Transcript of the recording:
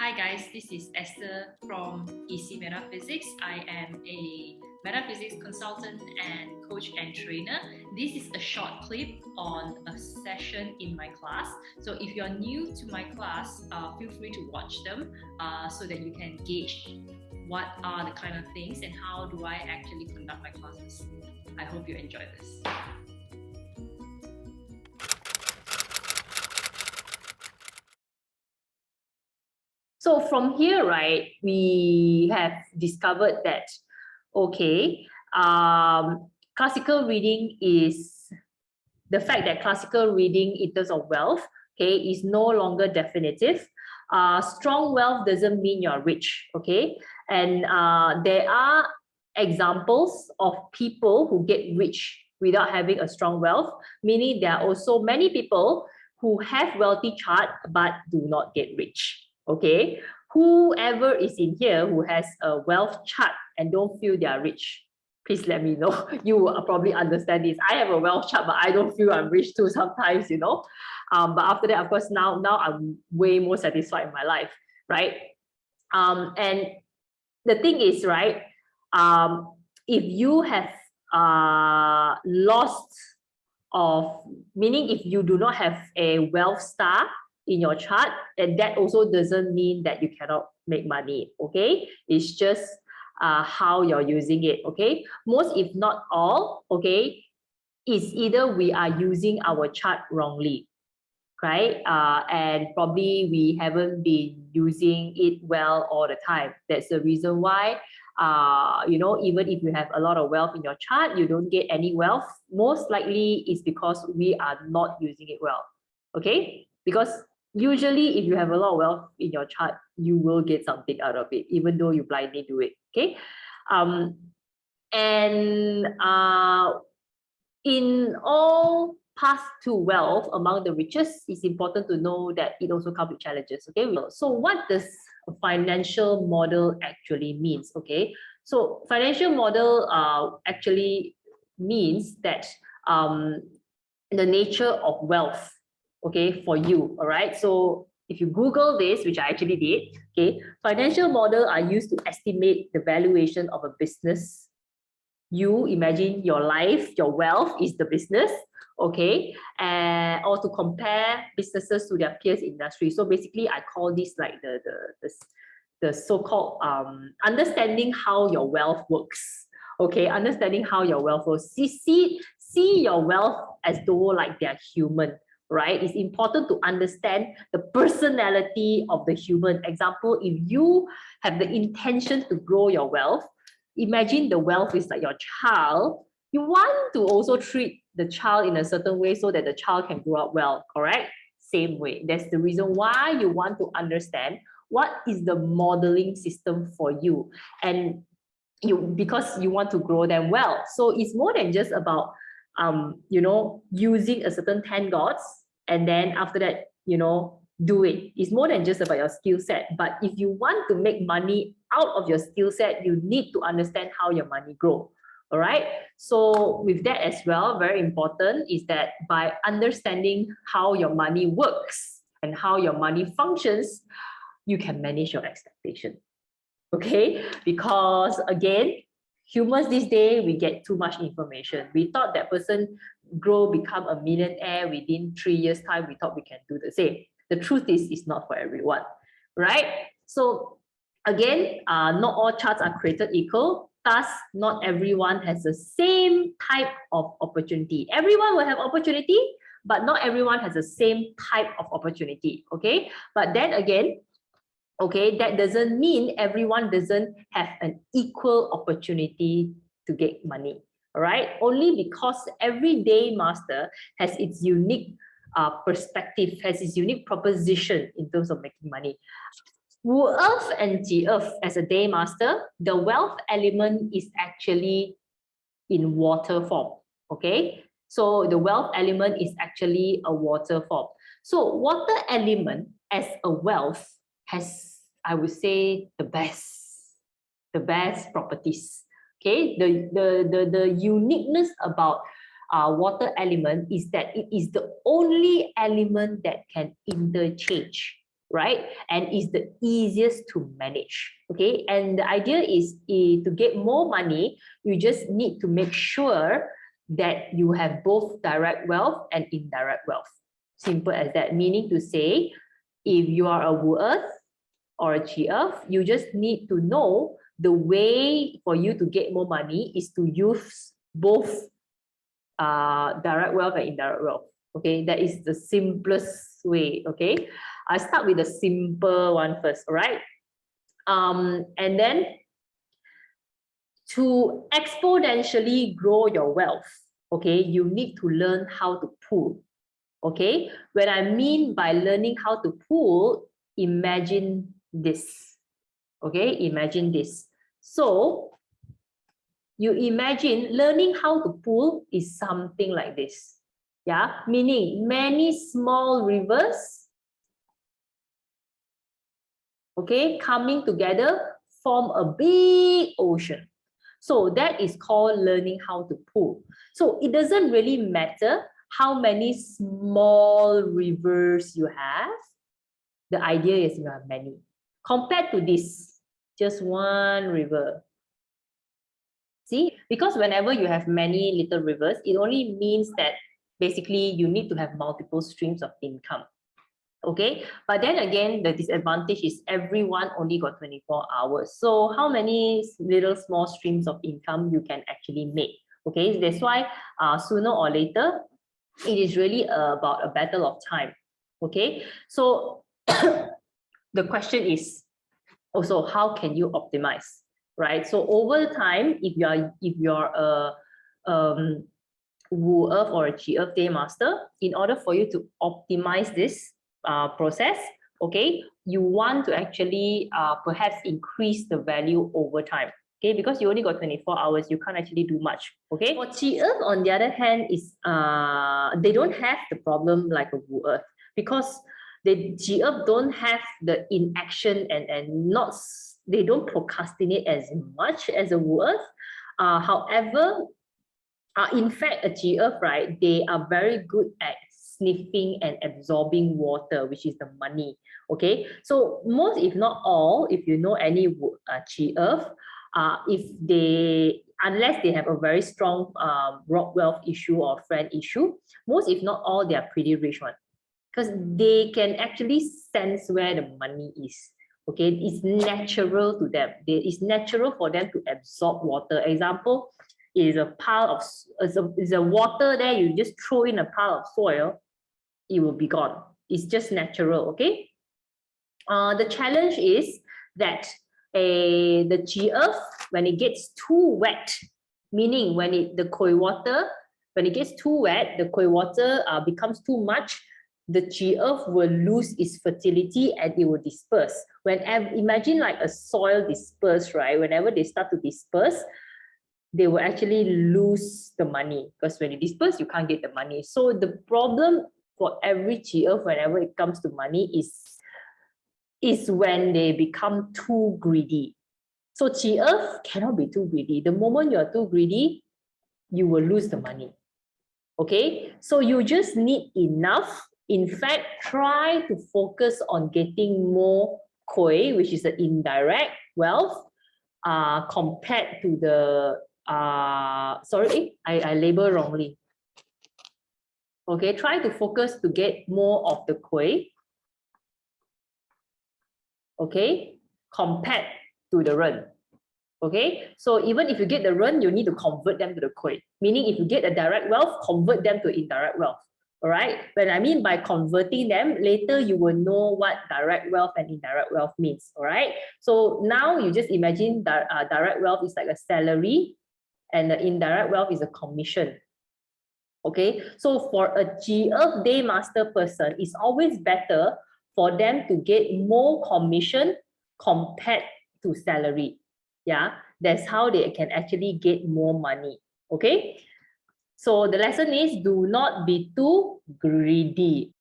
Hi guys, this is Esther from EC Metaphysics. I am a metaphysics consultant and coach and trainer. This is a short clip on a session in my class. So if you're new to my class, feel free to watch them so that you can gauge what are the kind of things and how do I actually conduct my classes. I hope you enjoy this. So from here, right, we have discovered that, okay, classical reading is the fact that classical reading in terms of wealth, okay, is no longer definitive. Strong wealth doesn't mean you're rich, okay? And there are examples of people who get rich without having a strong wealth, meaning there are also many people who have wealthy chart but do not get rich. Okay, whoever is in here who has a wealth chart and don't feel they are rich, please let me know. You will probably understand this. I have a wealth chart, but I don't feel I'm rich too sometimes, you know. But after that, of course, now I'm way more satisfied in my life, right? And the thing is, right, if you have lost of, meaning if you do not have a wealth star in your chart, and that also doesn't mean that you cannot make money, okay? It's just how you're using it, okay? Most, if not all, okay, is either we are using our chart wrongly, right? And probably we haven't been using it well all the time. That's the reason why, you know, even if you have a lot of wealth in your chart, you don't get any wealth. Most likely it's because we are not using it well, okay? Because usually if you have a lot of wealth in your chart, you will get something out of it, even though you blindly do it, okay? In all paths to wealth among the richest, it's important to know that it also comes with challenges, okay? So what does a financial model actually means, okay? So financial model actually means that the nature of wealth, okay, for you, all right? So if you Google this, which I actually did, okay, financial model are used to estimate the valuation of a business. You imagine your life, your wealth is the business, okay, or to compare businesses to their peers industry. So basically, I call this like the so-called understanding how your wealth works. Okay, understanding how your wealth works. See your wealth as though like they're human, right? It's important to understand the personality of the human. Example, if you have the intention to grow your wealth, imagine the wealth is like your child. You want to also treat the child in a certain way so that the child can grow up well, correct? Same way. That's the reason why you want to understand what is the modeling system for you. And because you want to grow them well. So it's more than just about you know, using a certain 10 gods and then after that, you know, do it. It's more than just about your skill set. But if you want to make money out of your skill set, you need to understand how your money grow. All right. So with that as well, very important is that by understanding how your money works and how your money functions, you can manage your expectation. Okay, because again, humans these days, we get too much information. We thought that person become a millionaire within 3 years time. We thought we can do the same. The truth is, it's not for everyone, right? So again, not all charts are created equal. Thus, not everyone has the same type of opportunity. Everyone will have opportunity, but not everyone has the same type of opportunity, okay? But then again, okay, that doesn't mean everyone doesn't have an equal opportunity to get money, all right? Only because every day master has its unique perspective, has its unique proposition in terms of making money. Wu Earth and Ji Earth as a day master, the wealth element is actually in water form, okay? So the wealth element is actually a water form. So water element as a wealth has, I would say, the best properties. Okay, the uniqueness about water element is that it is the only element that can interchange right? And is the easiest to manage, okay? And the idea is to get more money, you just need to make sure that you have both direct wealth and indirect wealth. Simple as that, meaning to say, if you are a Wu Earth or a Qi Earth, you just need to know the way for you to get more money is to use both direct wealth and indirect wealth. Okay, that is the simplest way. Okay, I start with the simple one first. All right, and then to exponentially grow your wealth, okay, you need to learn how to pool. Okay, when I mean by learning how to pool, imagine this. Okay, imagine this. So you imagine learning how to pool is something like this. Yeah, meaning many small rivers, okay, coming together form a big ocean. So that is called learning how to pool. So it doesn't really matter how many small rivers you have. The idea is you have many. Compared to this, just one river. See, because whenever you have many little rivers, it only means that basically you need to have multiple streams of income. Okay, but then again, the disadvantage is everyone only got 24 hours. So how many little small streams of income you can actually make? Okay, that's why sooner or later, it is really about a battle of time. Okay, so the question is also, how can you optimize? Right, so over time, if you're a Wu Earth or a Qi Earth Day Master, in order for you to optimize this process, okay, you want to actually perhaps increase the value over time. Okay, because you only got 24 hours, you can't actually do much. Okay, for Qi Earth, on the other hand, is they don't have the problem like a Wu Earth, because the Qi Earth don't have the inaction and not, they don't procrastinate as much as a Wu Earth. However, in fact, a Qi Earth, right, they are very good at sniffing and absorbing water, which is the money. Okay, so most, if not all, if you know any Qi Earth, if they, unless they have a very strong rock wealth issue or friend issue, most, if not all, they are pretty rich one, because they can actually sense where the money is. Okay, it's natural to them. It's natural for them to absorb water. Example is a pile of is a water there. You just throw in a pile of soil, it will be gone. It's just natural. Okay. The challenge is that the Qi Earth, when it gets too wet, meaning when the koi water, when it gets too wet, the koi water becomes too much, the Qi Earth will lose its fertility and it will disperse. Whenever, imagine like a soil disperse, right? Whenever they start to disperse, they will actually lose the money, because when you disperse, you can't get the money. So the problem for every Qi Earth whenever it comes to money is when they become too greedy. So Qi Earth cannot be too greedy. The moment you're too greedy, you will lose the money. Okay, so you just need enough. In fact, try to focus on getting more koi, which is the indirect wealth, compared to the sorry, I label wrongly. Okay, try to focus to get more of the koi. Okay, compared to the ren. Okay, so even if you get the ren, you need to convert them to the koi. Meaning, if you get a direct wealth, convert them to indirect wealth. All right. When I mean by converting them, later you will know what direct wealth and indirect wealth means. All right. So now you just imagine that direct wealth is like a salary, and the indirect wealth is a commission. Okay. So for a Qi Earth Day Master person, it's always better for them to get more commission compared to salary. Yeah, that's how they can actually get more money. Okay. So the lesson is, do not be too greedy.